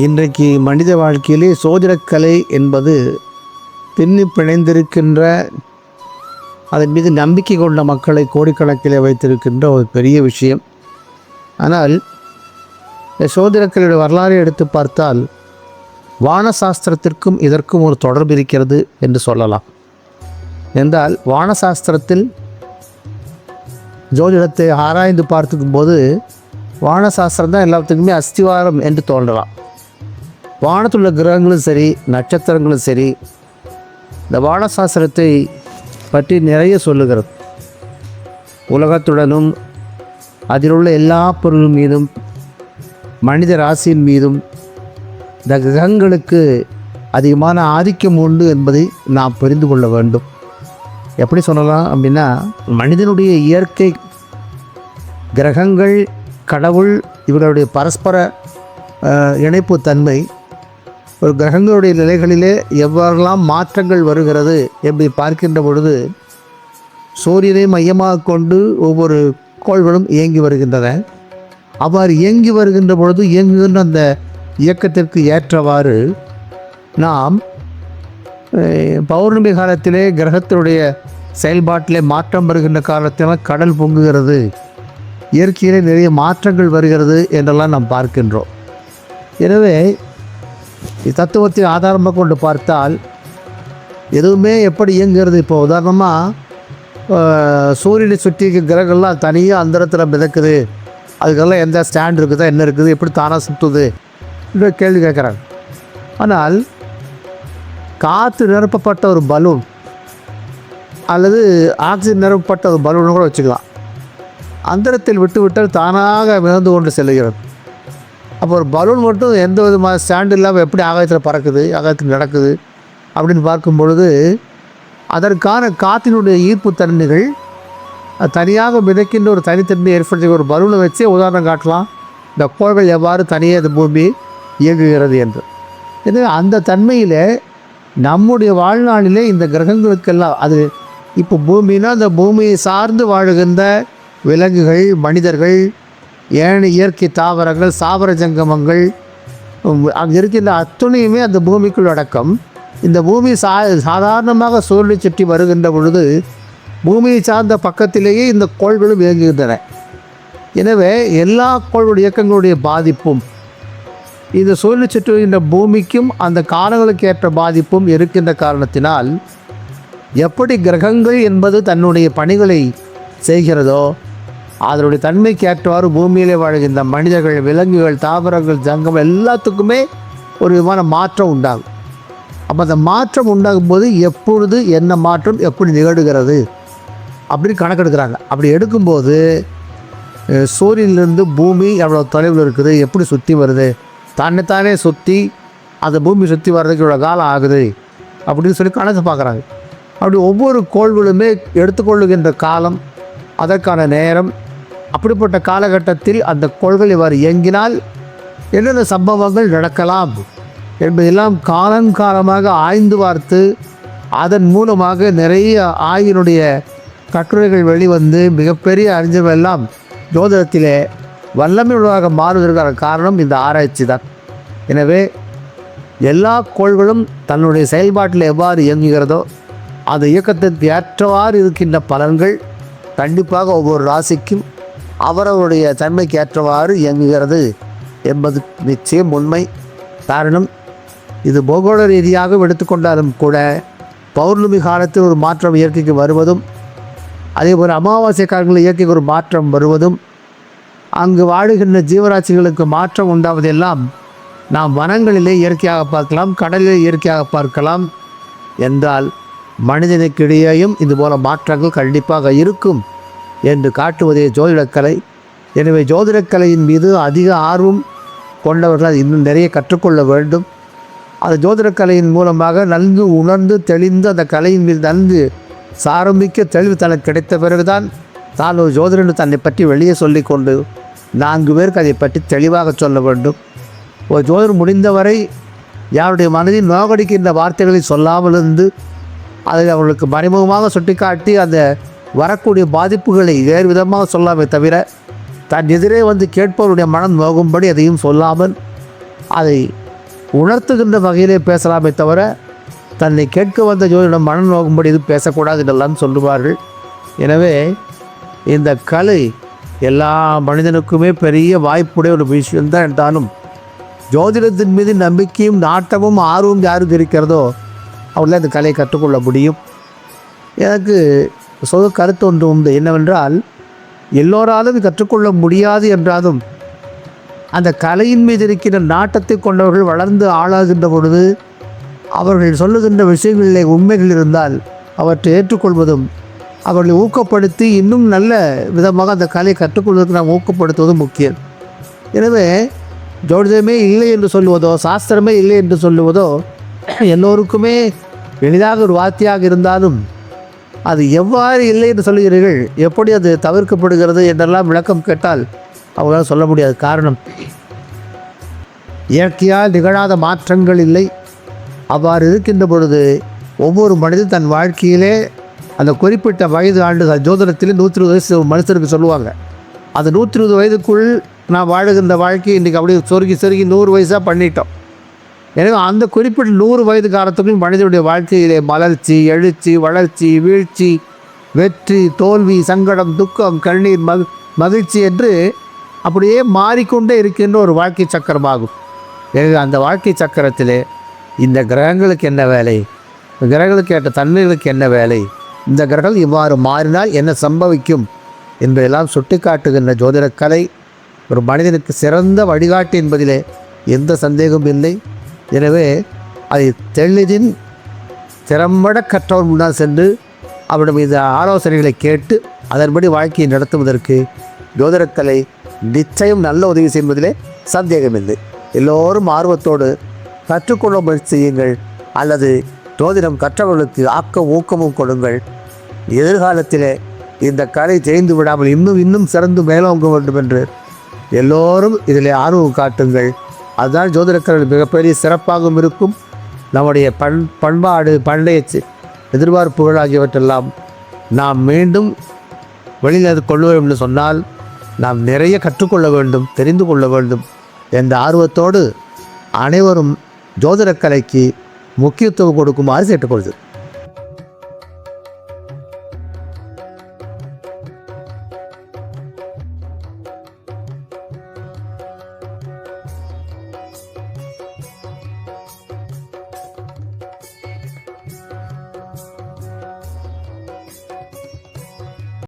இன்றைக்கு மனித வாழ்க்கையிலே சோதிடக்கலை என்பது பின்னி பிணைந்திருக்கின்ற, அதன் மீது நம்பிக்கை கொண்ட மக்களை கோடிக்கணக்கிலே வைத்திருக்கின்ற ஒரு பெரிய விஷயம். ஆனால் இந்த சோதிடக்கலையுடைய வரலாறை எடுத்து பார்த்தால் வானசாஸ்திரத்திற்கும் இதற்கும் ஒரு தொடர்பு இருக்கிறது என்று சொல்லலாம். என்றால் வானசாஸ்திரத்தில் ஜோதிடத்தை ஆராய்ந்து பார்த்துக்கும்போது வானசாஸ்திரம் தான் எல்லாத்துக்குமே அஸ்திவாரம் என்று தோன்றலாம். வானத்துள்ள கிரகங்களும் சரி, நட்சத்திரங்களும் சரி, இந்த வானசாஸ்திரத்தை பற்றி நிறைய சொல்லுகிறது. உலகத்துடனும் அதில் உள்ள எல்லா பொருள் மீதும், மனித ராசியின் மீதும் இந்த கிரகங்களுக்கு அதிகமான ஆதிக்கம் உண்டு என்பதை நாம் புரிந்து கொள்ள வேண்டும். எப்படி சொல்லலாம் அப்படின்னா, மனிதனுடைய இயற்கை, கிரகங்கள், கடவுள், இவர்களுடைய பரஸ்பர இணைப்பு தன்மை, ஒரு கிரகங்களுடைய நிலைகளிலே எவ்வாறெல்லாம் மாற்றங்கள் வருகிறது என்று பார்க்கின்ற பொழுது சூரியனை மையமாக கொண்டு ஒவ்வொரு கோள்களும் இயங்கி வருகின்றன. அவ்வாறு இயங்கி வருகின்ற பொழுது இயங்குகின்ற அந்த இயக்கத்திற்கு ஏற்றவாறு நாம் பௌர்ணமி காலத்திலே கிரகத்தினுடைய செயல்பாட்டிலே மாற்றம் வருகின்ற காலத்தில் கடல் பொங்குகிறது, இயற்கையிலே நிறைய மாற்றங்கள் வருகிறது என்றெல்லாம் நாம் பார்க்கின்றோம். எனவே தத்துவத்தை ஆதாரமாக கொண்டு பார்த்தால் எதுவுமே எப்படி இயங்குகிறது. இப்போ உதாரணமாக சூரியனை சுற்றி கிரகங்கள்லாம் தனியாக அந்தரத்தில் மிதக்குது, அதுக்கெல்லாம் எந்த ஸ்டாண்ட் இருக்குதா, என்ன இருக்குது, எப்படி தானாக சுற்றுது என்ற கேள்வி கேட்குறாங்க. ஆனால் காற்று நிரப்பப்பட்ட ஒரு பலூன் அல்லது ஆக்சிஜன் நிரப்பப்பட்ட ஒரு பலூனை கூட வச்சுக்கலாம். அந்தரத்தில் விட்டுவிட்டால் தானாக மிதந்து கொண்டு செல்லுகிறது. அப்போ ஒரு பலூன் மட்டும் எந்த விதமான ஸ்டாண்டு இல்லாமல் எப்படி ஆகாயத்தில் பறக்குது, ஆகாயத்தில் நடக்குது அப்படின்னு பார்க்கும் பொழுது அதற்கான காற்றினுடைய ஈர்ப்பு தன்மைகள் தனியாக மிதக்கின்ற ஒரு தனித்தன்மை ஏற்படுத்தி ஒரு பலூனை வச்சே உதாரணம் காட்டலாம். இந்த கோள்கள் எவ்வாறு தனியாக இந்த பூமி இயங்குகிறது என்று. எனவே அந்த தன்மையில் நம்முடைய வாழ்நாளிலே இந்த கிரகங்களுக்கெல்லாம், அது இப்போ பூமினா அந்த பூமியை சார்ந்து வாழுகின்ற விலங்குகள், மனிதர்கள், ஏன் இயற்கை தாவரங்கள், சாவர ஜங்கமங்கள், அங்கே இருக்கின்ற அத்துணையுமே அந்த பூமிக்குள் அடக்கம். இந்த பூமி சாதாரணமாக சூரியனை சுற்றி வருகின்ற பொழுது பூமியை சார்ந்த பக்கத்திலேயே இந்த கோள்களும் இயங்குகின்றன. எனவே எல்லா கோள்களுடைய இயக்கங்களுடைய பாதிப்பும் இந்த சூரியனை சுற்றி வருகின்ற பூமிக்கும் அந்த காலங்களுக்கு ஏற்ற பாதிப்பும் இருக்கின்ற காரணத்தினால் எப்படி கிரகங்கள் என்பது தன்னுடைய பணிகளை செய்கிறதோ அதனுடைய தன்மைக்கு ஏற்றவாறு பூமியிலே வாழ்கின்ற மனிதர்கள், விலங்குகள், தாவரங்கள், ஜங்கம் எல்லாத்துக்குமே ஒரு விதமான மாற்றம் உண்டாகும். அப்போ அந்த மாற்றம் உண்டாகும் போது எப்பொழுது என்ன மாற்றம் எப்படி நிகழ்கிறது அப்படின்னு கணக்கெடுக்கிறாங்க. அப்படி எடுக்கும்போது சூரியனிலிருந்து பூமி எவ்வளோ தொலைவில் இருக்குது, எப்படி சுற்றி வருது, தன்னைத்தானே சுற்றி அந்த பூமி சுற்றி வர்றதுக்கு இவ்வளோ காலம் ஆகுது அப்படின்னு சொல்லி கணக்கு பார்க்குறாங்க. அப்படி ஒவ்வொரு கோள்களுமே எடுத்துக்கொள்ளுகின்ற காலம், அதற்கான நேரம், அப்படிப்பட்ட காலகட்டத்தில் அந்த கோள்கள் இவ்வாறு இயங்கினால் என்னென்ன சம்பவங்கள் நடக்கலாம் என்பதெல்லாம் காலங்காலமாக ஆய்ந்து பார்த்து அதன் மூலமாக நிறைய ஆய்வினுடைய கட்டுரைகள் வெளிவந்து மிகப்பெரிய அறிஞர்கள் எல்லாம் ஜோதிடத்திலே வல்லமை உள்ளதாக மாறுவதற்கான காரணம் இந்த ஆராய்ச்சி தான். எனவே எல்லா கோள்களும் தன்னுடைய செயல்பாட்டில் எவ்வாறு இயங்குகிறதோ அந்த இயக்கத்திற்கு ஏற்றவாறு இருக்கின்ற பலன்கள் கண்டிப்பாக ஒவ்வொரு ராசிக்கும் அவரவருடைய தன்மைக்கு ஏற்றவாறு இயங்குகிறது என்பது நிச்சயம் உண்மை. காரணம், இது பூகோள ரீதியாக எடுத்துக்கொண்டாலும் கூட பௌர்ணமி காலத்தில் ஒரு மாற்றம் இயற்கைக்கு வருவதும், அதே போல் அமாவாசை காலங்களில் இயற்கைக்கு ஒரு மாற்றம் வருவதும், அங்கு வாழுகின்ற ஜீவராசிகளுக்கு மாற்றம் உண்டாவதெல்லாம் நாம் வனங்களிலே இயற்கையாக பார்க்கலாம், கடலிலே இயற்கையாக பார்க்கலாம். என்றால் மனிதனுக்கிடையேயும் இதுபோல மாற்றங்கள் கண்டிப்பாக இருக்கும் என்று காட்டுவதே ஜோதிடக்கலை. எனவே ஜோதிடக்கலையின் மீது அதிக ஆர்வம் கொண்டவர்கள் இன்னும் நிறைய கற்றுக்கொள்ள வேண்டும். அது ஜோதிடக்கலையின் மூலமாக நன்கு உணர்ந்து தெளிந்து அந்த கலையின் மீது நன்கு சாரமிக்க தெளிவு தனக்கு கிடைத்த பிறகுதான் தான் ஒரு ஜோதிடன்னு தன்னை பற்றி வெளியே சொல்லி கொண்டு 4 பேருக்கு அதை பற்றி தெளிவாக சொல்ல வேண்டும். ஒரு ஜோதிடர் முடிந்தவரை யாருடைய மனதில் நோகடிக்கின்ற வார்த்தைகளை சொல்லாமல் இருந்து அதை அவர்களுக்கு மறைமுகமாக சுட்டிக்காட்டி அந்த வரக்கூடிய பாதிப்புகளை வேறு விதமாக சொல்லாமே தவிர தன் எதிரே வந்து கேட்பவருடைய மனம் நோகும்படி அதையும் சொல்லாமல் அதை உணர்த்துகின்ற வகையிலே பேசலாமே தவிர தன்னை கேட்க வந்த ஜோதிடம் மனம் நோக்கும்படி இது பேசக்கூடாது என்றெல்லாம் சொல்லுவார்கள். எனவே இந்த கலை எல்லா மனிதனுக்குமே பெரிய வாய்ப்புடைய ஒரு விஷயம்தான். என்றாலும் ஜோதிடத்தின் மீது நம்பிக்கையும் நாட்டமும் ஆர்வம் யாருக்கு இருக்கிறதோ அவர்களால் இந்த கலையை கற்றுக்கொள்ள முடியும். எனக்கு சொல் கருத்து ஒன்று உண்டு. என்னவென்றால், எல்லோராலும் கற்றுக்கொள்ள முடியாது என்றாலும் அந்த கலையின் மீது இருக்கிற நாட்டத்தை கொண்டவர்கள் வளர்ந்து ஆளாகின்ற பொழுது அவர்கள் சொல்லுகின்ற விஷயங்களிலே உண்மைகள் இருந்தால் அவற்றை ஏற்றுக்கொள்வதும் அவர்களை ஊக்கப்படுத்தி இன்னும் நல்ல விதமாக அந்த கலையை கற்றுக்கொள்வதற்கு நாம் ஊக்கப்படுத்துவதும் முக்கியம். எனவே ஜோதிடமே இல்லை என்று சொல்லுவதோ சாஸ்திரமே இல்லை என்று சொல்லுவதோ எல்லோருக்குமே எளிதாக ஒரு வார்த்தையாக இருந்தாலும் அது எவ்வாறு இல்லை என்று சொல்லுகிறீர்கள், எப்படி அது தவிர்க்கப்படுகிறது என்றெல்லாம் விளக்கம் கேட்டால் அவங்களால் சொல்ல முடியாது. காரணம், இயற்கையால் நிகழாத மாற்றங்கள் இல்லை. அவ்வாறு இருக்கின்ற பொழுது ஒவ்வொரு மனிதன் தன் வாழ்க்கையிலே அந்த குறிப்பிட்ட வயது ஆண்டுகள் ஜோதிடத்தில் 120 வயசு மனுஷருக்கு சொல்லுவாங்க. அந்த 120 வயதுக்குள் நான் வாழுகின்ற வாழ்க்கை இன்றைக்கி அப்படியே சொருகி 100 வயசாக பண்ணிட்டோம். எனவே அந்த குறிப்பிட்ட 100 வயது காலத்துக்கும் மனிதனுடைய வாழ்க்கையிலே மலர்ச்சி, எழுச்சி, வளர்ச்சி, வீழ்ச்சி, வெற்றி, தோல்வி, சங்கடம், துக்கம், கண்ணீர், மகிழ்ச்சி என்று அப்படியே மாறிக்கொண்டே இருக்கின்ற ஒரு வாழ்க்கை சக்கரமாகும். எனவே அந்த வாழ்க்கை சக்கரத்திலே இந்த கிரகங்களுக்கு என்ன வேலை, கிரகங்களுக்கு ஏற்ற தன்மைகளுக்கு என்ன வேலை, இந்த கிரகங்கள் இவ்வாறு மாறினால் என்ன சம்பவிக்கும் என்பதெல்லாம் சுட்டி காட்டுகின்ற ஜோதிடக்கலை ஒரு மனிதனுக்கு சிறந்த வழிகாட்டு என்பதிலே எந்த சந்தேகமும் இல்லை. எனவே அதை தெளிதின் திறம்பட கற்றவர் முன்னால் சென்று அவரிடம் இந்த ஆலோசனைகளை கேட்டு அதன்படி வாழ்க்கையை நடத்துவதற்கு ஜோதிடக்கலை நிச்சயம் நல்ல உதவி செய்வதிலே சந்தேகமில்லை. எல்லோரும் ஆர்வத்தோடு கற்றுக்கொள்ள முயற்சி செய்யுங்கள், அல்லது ஜோதிடம் கற்றவர்களுக்கு ஊக்கமும் கொடுங்கள். எதிர்காலத்திலே இந்த கலை ஜெயிந்து விடாமல் இன்னும் சிறந்து மேலோங்க வேண்டும் என்று எல்லோரும் இதில் ஆர்வம் காட்டுங்கள். அதுதான் ஜோதிடக்கலை மிகப்பெரிய சிறப்பாகவும் இருக்கும். நம்முடைய பண்பாடு, பண்டைய எதிர்பார்ப்புகள் ஆகியவற்றெல்லாம் நாம் மீண்டும் வெளியில் கொள்ள வேண்டும் என்று சொன்னால் நாம் நிறைய கற்றுக்கொள்ள வேண்டும், தெரிந்து கொள்ள வேண்டும் என்ற ஆர்வத்தோடு அனைவரும் ஜோதிடக்கலைக்கு முக்கியத்துவம் கொடுக்குமாறு கேட்டுக்கொள்கிறது.